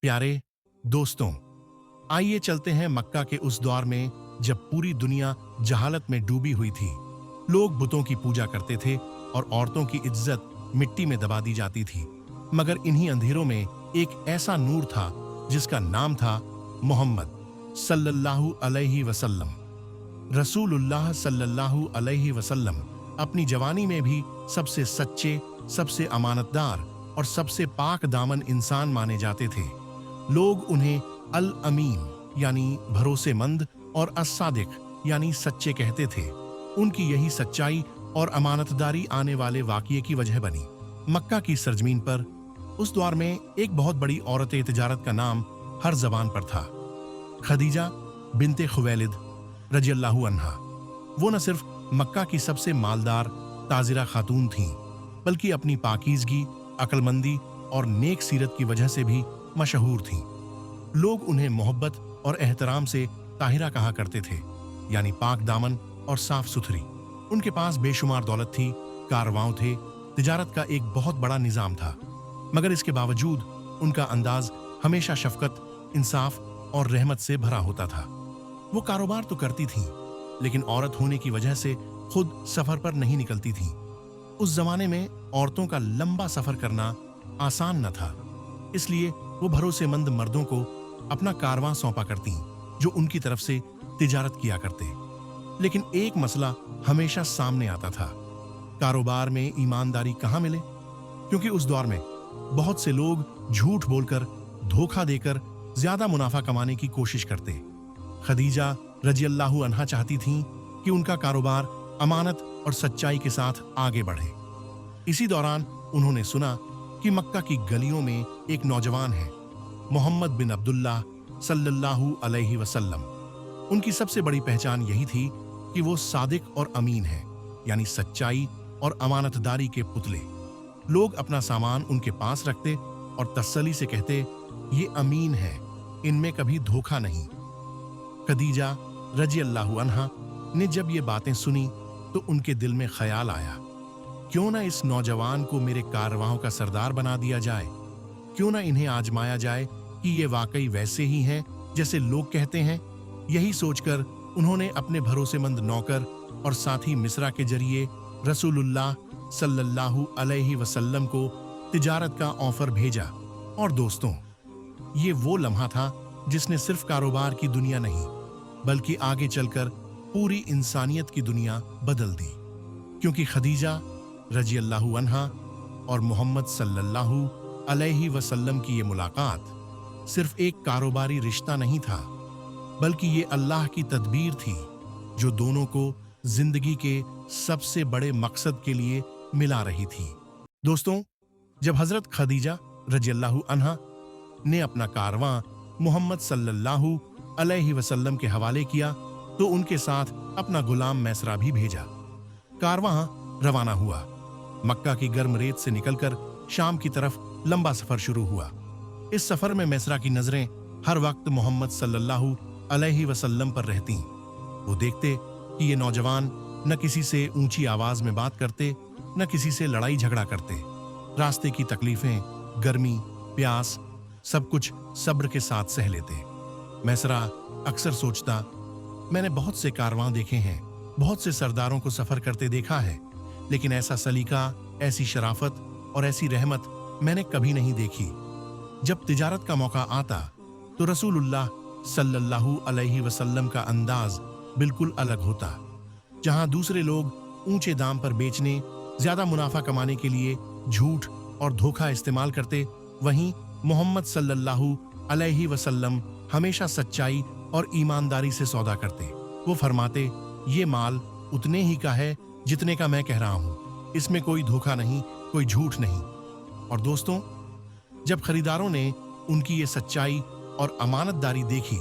प्यारे दोस्तों, आइए चलते हैं मक्का के उस दौर में जब पूरी दुनिया जहालत में डूबी हुई थी। लोग बुतों की पूजा करते थे और औरतों की इज्जत मिट्टी में दबा दी जाती थी। मगर इन्हीं अंधेरों में एक ऐसा नूर था जिसका नाम था मोहम्मद सल्लल्लाहु अलैहि वसल्लम। रसूलुल्लाह सल्लल्लाहु अलैहि वसल्लम अपनी जवानी में भी सबसे सच्चे, सबसे अमानतदार और सबसे पाक दामन इंसान माने जाते थे। लोग उन्हें अल अमीन यानी भरोसेमंद और अस्सादिक यानी सच्चे कहते थे। उनकी यही सच्चाई और अमानतदारी आने वाले वाक़ये की वजह बनी। मक्का की सरजमीन पर उस दौर में एक बहुत बड़ी औरत तिजारत का नाम हर जबान पर था, खदीजा बिनते खुवैलिद रज़ियल्लाहु अन्हा। वो न सिर्फ मक्का की सबसे मालदार ताजिरा खातून थीं, बल्कि अपनी पाकीज़गी, अक्लमंदी और नेक सीरत की वजह से भी मशहूर थीं। लोग उन्हें मोहब्बत और एहतराम से ताहिरा कहा करते थे, यानी पाक दामन और साफ सुथरी। उनके पास बेशुमार दौलत थी, कारवां थे, तिजारत का एक बहुत बड़ा निजाम था। मगर इसके बावजूद उनका अंदाज हमेशा शफकत, इंसाफ और रहमत से भरा होता था। वो कारोबार तो करती थीं, लेकिन औरत होने की वजह से खुद सफर पर नहीं निकलती थीं। उस जमाने में औरतों का लंबा सफर करना आसान न था, इसलिए वो भरोसेमंद मर्दों को अपना कारवां सौंपा करती, जो उनकी तरफ से तिजारत किया करते। लेकिन एक मसला हमेशा सामने आता था, कारोबार में ईमानदारी कहाँ मिले? क्योंकि उस दौर में बहुत से लोग झूठ बोलकर, धोखा देकर ज्यादा मुनाफा कमाने की कोशिश करते। खदीजा रज़ियल्लाहु अन्हा चाहती थीं कि उनका कारोबार अमानत और सच्चाई के साथ आगे बढ़े। इसी दौरान उन्होंने सुना कि मक्का की गलियों में एक नौजवान है, मोहम्मद बिन अब्दुल्लाह सल्लल्लाहु अलैहि वसल्लम। उनकी सबसे बड़ी पहचान यही थी कि वो सादिक और अमीन है, यानी सच्चाई और अमानतदारी के पुतले। लोग अपना सामान उनके पास रखते और तसल्ली से कहते, ये अमीन है, इनमें कभी धोखा नहीं। खदीजा रज़ियल्लाहु अन्हा ने जब ये बातें सुनी तो उनके दिल में ख्याल आया, क्यों ना इस नौजवान को मेरे कारवां का सरदार बना दिया जाए। क्यों ना इन्हें आजमाया जाए कि ये वाकई वैसे ही हैं जैसे लोग कहते हैं। यही सोचकर उन्होंने अपने भरोसेमंद नौकर और साथी मिस्रा के जरिए रसूलुल्लाह सल्लल्लाहु अलैहि वसल्लम को तिजारत का ऑफर भेजा। और दोस्तों, ये वो लम्हा था जिसने सिर्फ कारोबार की दुनिया नहीं, बल्कि आगे चलकर पूरी इंसानियत की दुनिया बदल दी। क्योंकि खदीजा रज़ियल्लाहु अन्हा और मोहम्मद सल्लल्लाहु अलैहि वसल्लम की ये मुलाकात सिर्फ एक कारोबारी रिश्ता नहीं था, बल्कि ये अल्लाह की तदबीर थी, जो दोनों को जिंदगी के सबसे बड़े मकसद के लिए मिला रही थी। दोस्तों, जब हजरत खदीजा रज़ियल्लाहु अन्हा ने अपना कारवां मोहम्मद सल्लल्लाहु अलैहि वसल्लम के हवाले किया, तो उनके साथ अपना गुलाम मैसरा भी भेजा। कारवां रवाना हुआ। मक्का की गर्म रेत से निकलकर शाम की तरफ लंबा सफर शुरू हुआ। इस सफर में मैसरा की नजरें हर वक्त मोहम्मद सल्लल्लाहु अलैहि वसल्लम पर रहती। वो देखते कि ये नौजवान न किसी से ऊंची आवाज में बात करते, न किसी से लड़ाई झगड़ा करते। रास्ते की तकलीफें, गर्मी, प्यास, सब कुछ सब्र के साथ सह लेते। मैसरा अक्सर सोचता, मैंने बहुत से कारवां देखे हैं, बहुत से सरदारों को सफर करते देखा है, लेकिन ऐसा सलीका, ऐसी शराफत और ऐसी रहमत मैंने कभी नहीं देखी। जब तिजारत का मौका आता तो रसूलुल्लाह सल्लल्लाहु अलैहि वसल्लम का अंदाज बिल्कुल अलग होता। जहां दूसरे लोग ऊंचे दाम पर बेचने, ज्यादा मुनाफा कमाने के लिए झूठ और धोखा इस्तेमाल करते, वहीं मोहम्मद सल्लल्लाहु अलैहि वसल्लम हमेशा सच्चाई और ईमानदारी से सौदा करते। वो फरमाते, ये माल उतने ही का है जितने का मैं कह रहा हूं, इसमें कोई धोखा नहीं, कोई झूठ नहीं। और दोस्तों, जब खरीदारों ने उनकी ये सच्चाई और अमानतदारी देखी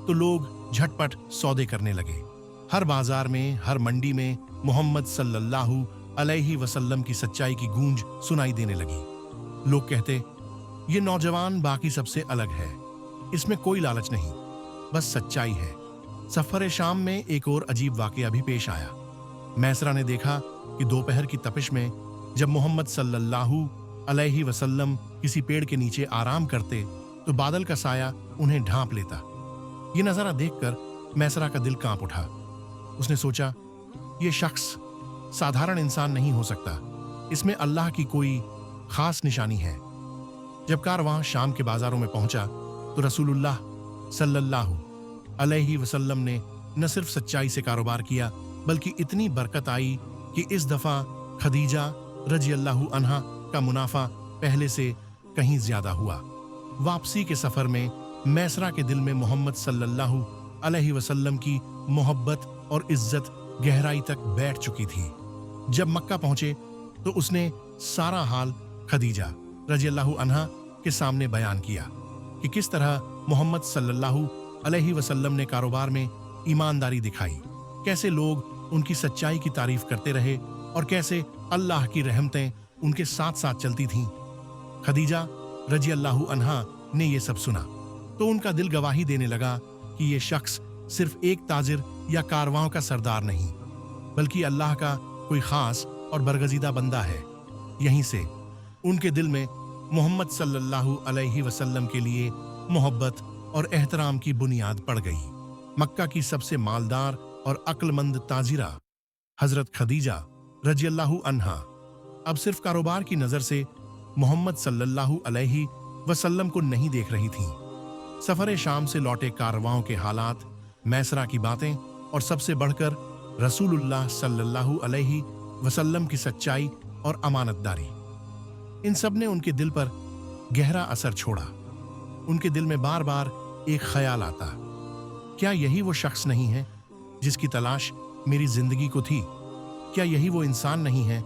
तो लोग झटपट सौदे करने लगे। हर बाजार में, हर मंडी में मोहम्मद सल्लल्लाहु अलैहि वसल्लम की सच्चाई की गूंज सुनाई देने लगी। लोग कहते, ये नौजवान बाकी सबसे अलग है, इसमें कोई लालच नहीं, बस सच्चाई है। सफर शाम में एक और अजीब वाकया भी पेश आया। मैसरा ने देखा कि दोपहर की तपिश में जब मोहम्मद सल्लल्लाहु अलैहि वसल्लम किसी पेड़ के नीचे आराम करते तो बादल का साया उन्हें ढांप लेता। ये नजारा देखकर मैसरा का दिल कांप उठा। उसने सोचा, ये शख्स साधारण इंसान नहीं हो सकता, इसमें अल्लाह की कोई खास निशानी है। जब कारवां शाम के बाजारों में पहुंचा तो रसूलुल्लाह सल्लल्लाहु अलैहि वसल्लम ने न सिर्फ सच्चाई से कारोबार किया, बल्कि इतनी बरकत आई कि इस दफा खदीजा रजी अल्लाहु अन्हा का मुनाफा पहले से कहीं ज्यादा हुआ। वापसी के सफर में मैसरा के दिल में मोहम्मद सल्लल्लाहु अलैहि वसल्लम की मोहब्बत और इज्जत गहराई तक बैठ चुकी थी। जब मक्का पहुंचे तो उसने सारा हाल खदीजा रजी अल्लाहु अन्हा के सामने बयान किया कि किस तरह मोहम्मद सल्लल्लाहु अलैहि वसल्लम ने कारोबार में ईमानदारी दिखाई, कैसे लोग उनकी सच्चाई की तारीफ करते रहे और कैसे अल्लाह की रहमतें उनके साथ साथ चलती थीं। खदीजा रजी अल्लाहु अन्हा ने ये सब सुना तो उनका दिल गवाही देने लगा कि ये शख्स सिर्फ एक ताजिर या कारवां का सरदार नहीं, बल्कि अल्लाह का कोई खास और बरगजीदा बंदा है। यहीं से उनके दिल में मोहम्मद सल्लल्लाहु अलैहि वसल्लम के लिए मोहब्बत और एहतराम की बुनियाद पड़ गई। मक्का की सबसे मालदार और अक्लमंद ताजिरा हजरत खदीजा रजी अल्लाहु अन्हा अब सिर्फ कारोबार की नजर से मोहम्मद सल्लल्लाहु अलैहि वसल्लम को नहीं देख रही थीं। सफर शाम से लौटे कारवाओं के हालात, मैसरा की बातें और सबसे बढ़कर रसूलुल्लाह सल्लल्लाहु अलैहि वसल्लम की सच्चाई और अमानतदारी, इन सब ने उनके दिल पर गहरा असर छोड़ा। उनके दिल में बार बार एक ख्याल आता, क्या यही वो शख्स नहीं है जिसकी तलाश मेरी जिंदगी को थी? क्या यही वो इंसान नहीं है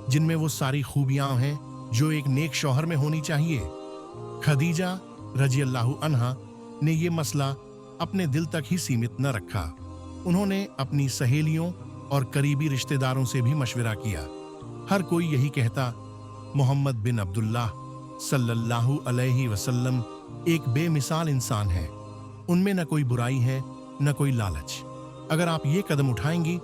जिनमें वो सारी खूबियां हैं जो एक नेक शौहर में होनी चाहिए? खदीजा रजी अल्लाहु अन्हा ने ये मसला अपने दिल तक ही सीमित न रखा। उन्होंने अपनी सहेलियों और करीबी रिश्तेदारों से भी मशवरा किया। हर कोई यही कहता, मोहम्मद बिन अब्दुल्लाह सल्लल्लाहु अलैहि वसल्लम एक बेमिसाल इंसान है, उनमें न कोई बुराई है न कोई लालच। अगर आप ये कदम उठाएंगी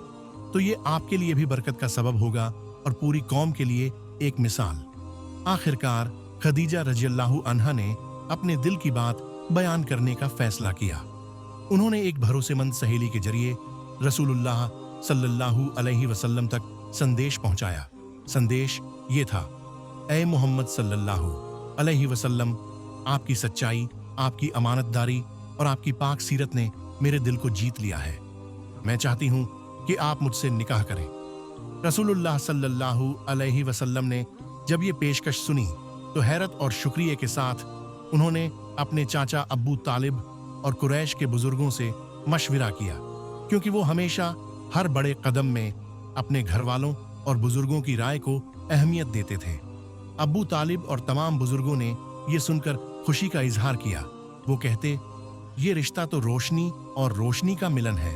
तो ये आपके लिए भी बरकत का सबब होगा और पूरी कौम के लिए एक मिसाल। आखिरकार खदीजा रजी अल्लाहु अन्हा ने अपने दिल की बात बयान करने का फैसला किया। उन्होंने एक भरोसेमंद सहेली के जरिए रसूलुल्लाह सल्लल्लाहु अलैहि वसल्लम तक संदेश पहुंचाया। संदेश ये था, ऐ मोहम्मद सल्लल्लाहु अलैहि वसल्लम, आपकी सच्चाई, आपकी अमानतदारी और आपकी पाक सीरत ने मेरे दिल को जीत लिया है। मैं चाहती हूं कि आप मुझसे निकाह करें। रसूलुल्लाह सल्लल्लाहु अलैहि वसल्लम ने जब ये पेशकश सुनी तो हैरत और शुक्रिया के साथ उन्होंने अपने चाचा अब्बू तालिब और कुरैश के बुजुर्गों से मशविरा किया, क्योंकि वो हमेशा हर बड़े कदम में अपने घर वालों और बुजुर्गों की राय को अहमियत देते थे। अब्बू तालिब और तमाम बुजुर्गों ने ये सुनकर खुशी का इजहार किया। वो कहते, ये रिश्ता तो रोशनी और रोशनी का मिलन है।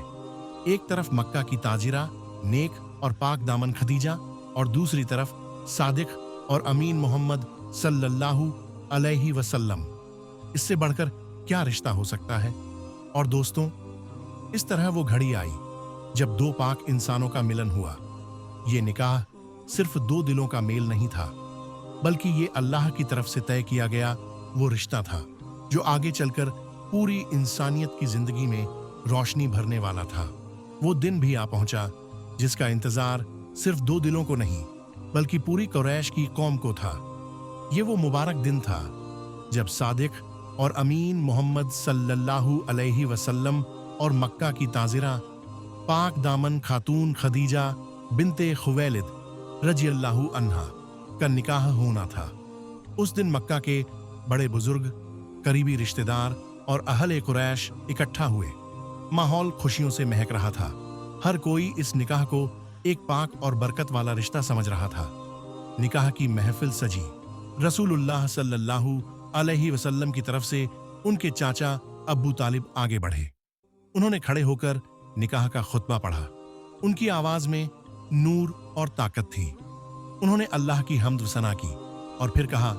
एक तरफ मक्का की ताजिरा नेक और पाक दामन खदीजा और दूसरी तरफ सादिक और अमीन मोहम्मद सल्लल्लाहु अलैहि वसल्लम। इससे बढ़कर क्या रिश्ता हो सकता है? और दोस्तों, इस तरह वो घड़ी आई जब दो पाक इंसानों का मिलन हुआ। ये निकाह सिर्फ दो दिलों का मेल नहीं था, बल्कि ये अल्लाह की तरफ से तय किया गया वो रिश्ता था जो आगे चलकर पूरी इंसानियत की जिंदगी में रोशनी भरने वाला था। वो दिन भी आ पहुंचा जिसका इंतजार सिर्फ दो दिलों को नहीं, बल्कि पूरी कुरैश की कौम को था। ये वो मुबारक दिन था जब सादिक और अमीन मोहम्मद सल्लल्लाहु अलैहि वसल्लम और मक्का की ताजिरा पाक दामन खातून खदीजा बिनते खुवैलिद रजी अल्लाहु अन्हा का निकाह होना था। उस दिन मक्का के बड़े बुजुर्ग, करीबी रिश्तेदार और अहले कुरैश इकट्ठा हुए। माहौल खुशियों से महक रहा था। हर कोई इस निकाह को एक पाक और बरकत वाला रिश्ता समझ रहा था। निकाह की महफिल सजी। रसूलुल्लाह सल्लल्लाहु अलैहि वसल्लम की तरफ से उनके चाचा अब्बू तालिब आगे बढ़े। उन्होंने खड़े होकर निकाह का खुतबा पढ़ा। उनकी आवाज में नूर और ताकत थी। उन्होंने अल्लाह की हम्द व सना की और फिर कहा,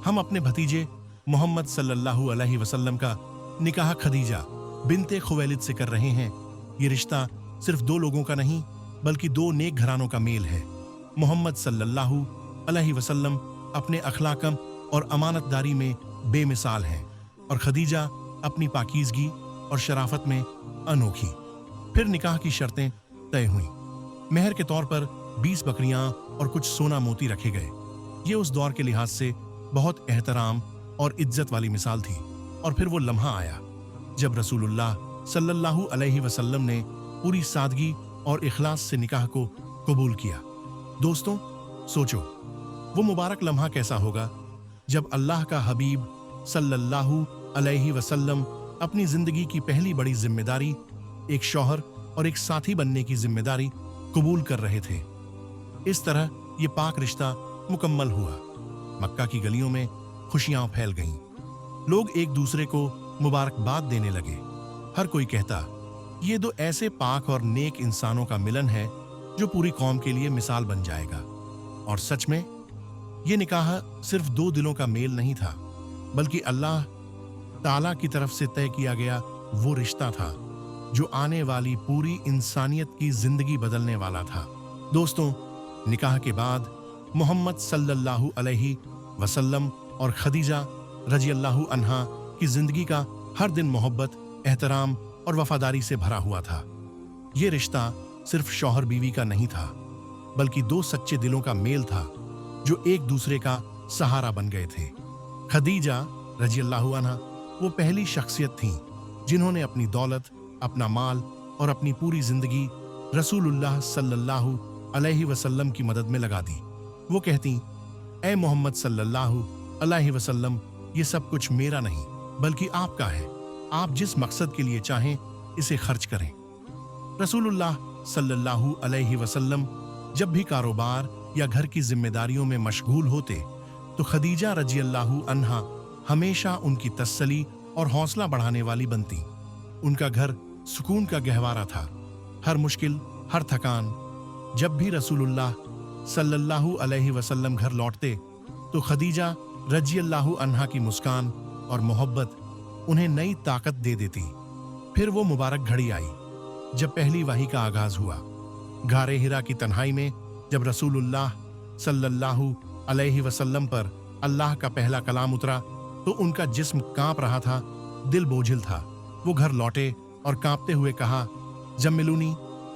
हम अपने भतीजे मोहम्मद सल्लल्लाहु अलैहि वसल्लम का निकाह खदीजा बिनते खुवैलिद से कर रहे हैं। ये रिश्ता सिर्फ दो लोगों का नहीं, बल्कि दो नेक घरानों का मेल है। मोहम्मद सल्लल्लाहु अलैहि वसल्लम अपने अखलाकम और अमानतदारी में बेमिसाल हैं। और खदीजा अपनी पाकीज़गी और शराफत में अनोखी। फिर निकाह की शर्तें तय हुई। मेहर के तौर पर 20 बकरियां और कुछ सोना मोती रखे गए। ये उस दौर के लिहाज से बहुत एहतराम और इज्जत वाली मिसाल थी। और फिर वो लम्हा आया जब रसूलुल्लाह सल्लल्लाहु अलैहि वसल्लम ने पूरी सादगी और इखलास से निकाह को कबूल किया। दोस्तों, सोचो वो मुबारक लम्हा कैसा होगा जब अल्लाह का हबीब सल्लल्लाहु अलैहि वसल्लम अपनी जिंदगी की पहली बड़ी जिम्मेदारी, एक शौहर और एक साथी बनने की जिम्मेदारी कबूल कर रहे थे। इस तरह ये पाक रिश्ता मुकम्मल हुआ। मक्का की गलियों में खुशियां फैल गईं। लोग एक दूसरे को मुबारकबाद देने लगे। हर कोई कहता, ये दो ऐसे पाक और नेक इंसानों का मिलन है जो पूरी कौम के लिए मिसाल बन जाएगा। और सच में ये निकाह सिर्फ दो दिलों का मेल नहीं था, बल्कि अल्लाह ताला की तरफ से तय किया गया वो रिश्ता था जो आने वाली पूरी इंसानियत की जिंदगी बदलने वाला था। दोस्तों, निकाह के बाद मोहम्मद सल्लल्लाहु अलैहि वसल्लम और खदीजा रज़ियल्लाहु अन्हा की जिंदगी का हर दिन मोहब्बत, एहतराम और वफादारी से भरा हुआ था। ये रिश्ता सिर्फ शौहर बीवी का नहीं था, बल्कि दो सच्चे दिलों का मेल था जो एक दूसरे का सहारा बन गए थे। खदीजा रज़ियल्लाहु अन्हा वो पहली शख्सियत थीं जिन्होंने अपनी दौलत, अपना माल और अपनी पूरी जिंदगी रसूलुल्लाह सल्लल्लाहु अलैहि वसल्लम की मदद में लगा दी। वो कहती, ऐ मोहम्मद सल्लल्लाहु अलैहि वसल्लम, ये सब कुछ मेरा नहीं बल्कि आपका है। आप जिस मकसद के लिए चाहें इसे खर्च करें। रसूलुल्लाह सल्लल्लाहु अलैहि वसल्लम जब भी कारोबार या घर की जिम्मेदारियों में मशगूल होते तो खदीजा रज़ियल्लाहु अन्हा हमेशा उनकी तसल्ली और हौसला बढ़ाने वाली बनती। उनका घर सुकून का गहवारा था। हर मुश्किल, हर थकान, जब भी रसूलुल्लाह सल्लल्लाहु अलैहि वसल्लम घर लौटते तो खदीजा रज़ियल्लाहु अन्हा की मुस्कान और मोहब्बत उन्हें नई ताकत दे देती। फिर वो मुबारक घड़ी आई जब पहली वही का आगाज हुआ। गारे हिरा की तन्हाई में जब रसूलुल्लाह सल्लल्लाहु अलैहि वसल्लम पर अल्लाह का पहला कलाम उतरा तो उनका जिस्म कांप रहा था, दिल बोझिल था। वो घर लौटे और कांपते हुए कहा, जम्मिलूनी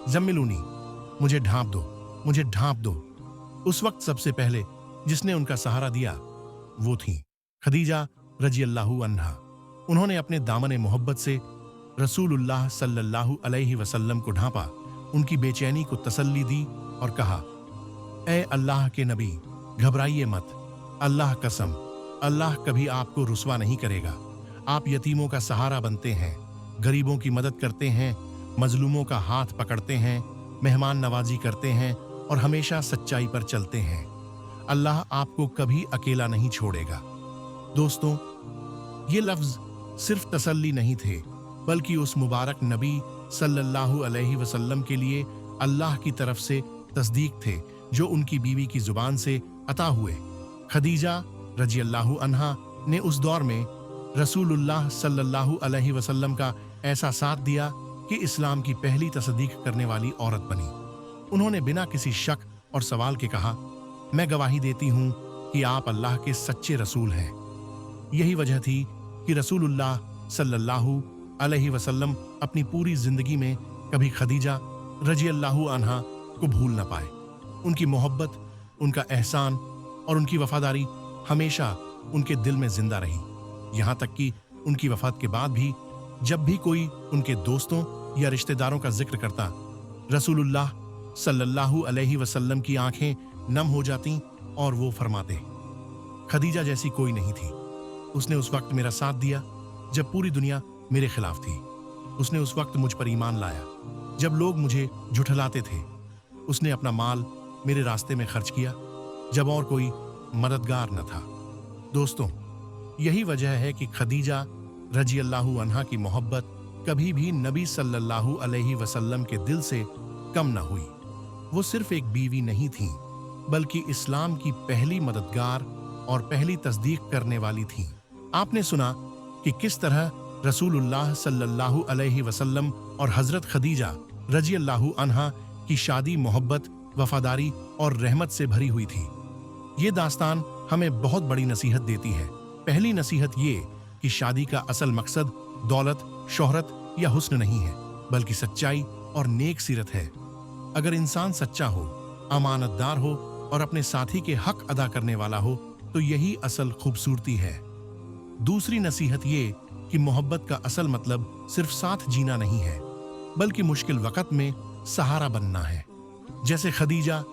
जम्मिलूनी, मुझे ढांप दो, मुझे ढांप दो। उस वक्त सबसे पहले जिसने उनका सहारा दिया वो थी खदीजा रज़ियल्लाहु अन्हा। उन्होंने अपने दामने मोहब्बत से रसूलुल्लाह सल्लल्लाहु अलैहि वसल्लम को ढांपा, उनकी बेचैनी को तसल्ली दी और कहा, ऐ अल्लाह के नबी, घबराइए मत। अल्लाह कसम, अल्लाह कभी आपको रुस्वा नहीं करेगा। आप यतीमों का सहारा बनते हैं, गरीबों की मदद करते हैं, मजलूमों का हाथ पकड़ते हैं, मेहमान नवाजी करते हैं और हमेशा सच्चाई पर चलते हैं। अल्लाह आपको कभी अकेला नहीं छोड़ेगा। दोस्तों, ये लफ्ज सिर्फ तसल्ली नहीं थे, बल्कि उस मुबारक नबी सल्लल्लाहु अलैहि वसल्लम के लिए अल्लाह की तरफ से तस्दीक थे जो उनकी बीवी की जुबान से अता हुए। खदीजा रज़ियल्लाहु अन्हा ने उस दौर में रसूलुल्लाह सल्लल्लाहु अलैहि वसल्लम का ऐसा साथ दिया कि इस्लाम की पहली तस्दीक करने वाली औरत बनी। उन्होंने बिना किसी शक और सवाल के कहा, मैं गवाही देती हूँ कि आप अल्लाह के सच्चे रसूल हैं। यही वजह थी कि रसूलुल्लाह सल्लल्लाहु अलैहि वसल्लम अपनी पूरी जिंदगी में कभी खदीजा रज़ियल्लाहु अन्हा को भूल न पाए। उनकी मोहब्बत, उनका एहसान और उनकी वफादारी हमेशा उनके दिल में जिंदा रही। यहाँ तक कि उनकी वफात के बाद भी जब भी कोई उनके दोस्तों या रिश्तेदारों का जिक्र करता, रसूलुल्लाह सल्लल्लाहु अलैहि वसल्लम की आंखें नम हो जातीं और वो फरमाते, खदीजा जैसी कोई नहीं थी। उसने उस वक्त मेरा साथ दिया जब पूरी दुनिया मेरे खिलाफ थी। उसने उस वक्त मुझ पर ईमान लाया जब लोग मुझे झुठलाते थे। उसने अपना माल मेरे रास्ते में खर्च किया जब और कोई मददगार न था। दोस्तों, यही वजह है कि खदीजा रज़ियल्लाहु अन्हा की मोहब्बत कभी भी नबी सल्लल्लाहु अलैहि वसल्लम के दिल से कम न हुई। वो सिर्फ एक बीवी नहीं थी, बल्कि इस्लाम की पहली मददगार और पहली तस्दीक करने वाली थी। आपने सुना कि किस तरह रसूलुल्लाह सल्लल्लाहु अलैहि वसल्लम और हजरत खदीजा रज़ियल्लाहु अन्हा की शादी मोहब्बत, वफादारी और रहमत से भरी हुई थी। ये दास्तान हमें बहुत बड़ी नसीहत देती है। पहली नसीहत ये कि शादी का असल मकसद दौलत, शोहरत या हुस्न नहीं है, बल्कि सच्चाई और नेक सीरत है। अगर इंसान सच्चा हो, अमानतदार हो और अपने साथी के हक अदा करने वाला हो, तो यही असल खूबसूरती है। दूसरी नसीहत ये कि मोहब्बत का असल मतलब सिर्फ साथ जीना नहीं है, बल्कि मुश्किल वक्त में सहारा बनना है। जैसे खदीजा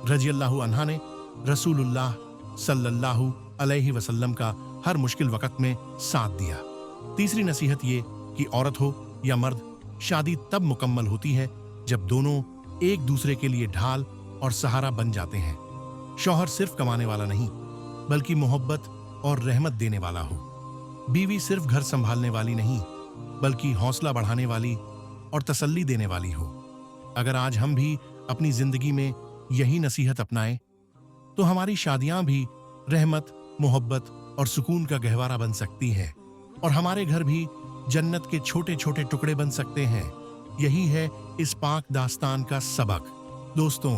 रज़ियल्लाहु अन्हा ने रसूलुल्लाह सल्लल्लाहु अलैहि वसल्लम का हर मुश्किल वक्त में साथ दिया। तीसरी नसीहत ये कि औरत हो या मर्द, शादी तब मुकम्मल होती है जब दोनों एक दूसरे के लिए ढाल और सहारा बन जाते हैं। शौहर सिर्फ कमाने वाला नहीं, बल्कि मोहब्बत और रहमत देने वाला हो। बीवी सिर्फ घर संभालने वाली नहीं, बल्कि हौसला बढ़ाने वाली और तसल्ली देने वाली हो। अगर आज हम भी अपनी जिंदगी में यही नसीहत अपनाएं, तो हमारी शादियां भी रहमत, मोहब्बत और सुकून का गहवारा बन सकती हैं, और हमारे घर भी जन्नत के छोटे छोटे टुकड़े बन सकते हैं। यही है इस पाक दास्तान का सबक। दोस्तों,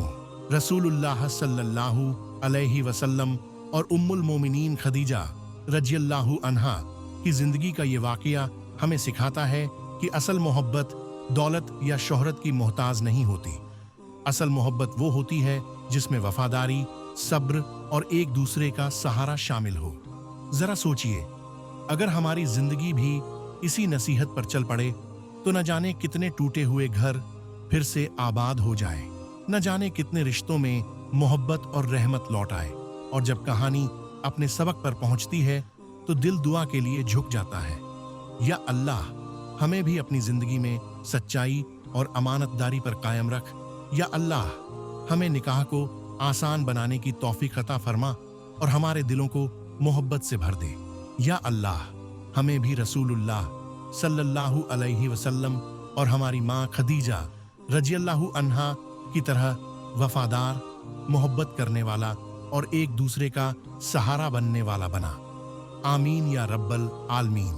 रसूलुल्लाह सल्लल्लाहु अलैहि वसल्लम और उम्मुल मोमिनीन खदीजा रज़ियल्लाहु अन्हा की जिंदगी का ये वाकया हमें सिखाता है कि असल मोहब्बत दौलत या शोहरत की मोहताज नहीं होती। असल मोहब्बत वो होती है जिसमें वफादारी, सब्र और एक दूसरे का सहारा शामिल हो। जरा सोचिए, अगर हमारी जिंदगी भी इसी नसीहत पर चल पड़े, तो न जाने कितने टूटे हुए घर फिर से आबाद हो जाए, न जाने कितने रिश्तों में मोहब्बत और रहमत लौट आए। और जब कहानी अपने सबक पर पहुंचती है, तो दिल दुआ के लिए झुक जाता है। या अल्लाह, हमें भी अपनी जिंदगी में सच्चाई और अमानतदारी पर कायम रख। या अल्लाह, हमें निकाह को आसान बनाने की तौफीक अता फरमा और हमारे दिलों को मोहब्बत से भर दे। या अल्लाह, हमें भी रसूलुल्लाह सल्लल्लाहु अलैहि वसल्लम और हमारी माँ खदीजा रज़ियल्लाहु अन्हा की तरह वफादार, मोहब्बत करने वाला और एक दूसरे का सहारा बनने वाला बना। आमीन या रब्बल आलमीन।